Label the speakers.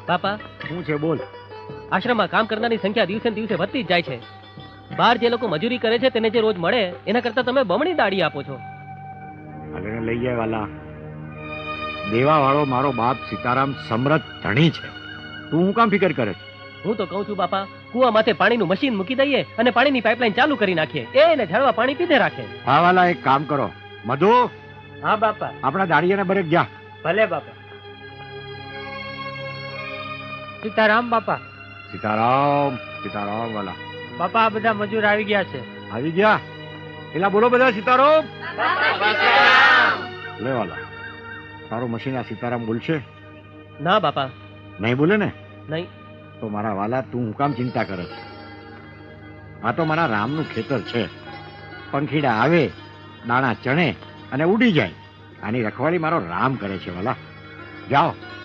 Speaker 1: બાપા,
Speaker 2: શું છે બોલ.
Speaker 1: આશ્રમમાં કામ કરનારની સંખ્યા દિવસે ને દિવસે વધતી જ જાય છે. બહાર જે લોકો મજૂરી કરે છે તેને જે રોજ મળે એના કરતા તમે બમણી દાડી આપો છો.
Speaker 2: હવે લઈ જાય વાલા. દેવા વાળો મારો બાપ સીતારામ સમૃદ્ધ ધણી છે. તું હું કામ ફિકર કરે છે?
Speaker 1: હું તો કહું છું બાપા, કુવા માથે પાણીનું મશીન મૂકી દઈએ અને પાણીની પાઇપલાઇન ચાલુ કરી નાખીએ. એને ઝાડવા પાણી પીધે રાખે.
Speaker 2: હા વાલા, એક કામ કરો. મધુ,
Speaker 1: હા બાપા.
Speaker 2: આપણા દાડિયાને બરેક જા.
Speaker 1: ભલે બાપા. સીતારામ બાપા.
Speaker 2: સીતારામ સીતારામ વાલા.
Speaker 1: બાપા, આ બધા મજૂર આવી ગયા છે.
Speaker 2: આવી ગયા? એલા બોલો બધા સીતારામ. લે વાલા, તારું મશીન આ સીતારામ બોલશે?
Speaker 1: ના બાપા.
Speaker 2: નહીં બોલે ને?
Speaker 1: નહીં.
Speaker 2: તો મારા વાલા, તું હું કામ ચિંતા કરે છે? આ તો મારા રામનું ખેતર છે. પંખીડા આવે, દાણા ચણે અને ઉડી જાય. આની રખવાળી મારો રામ કરે છે વાલા. જાઓ.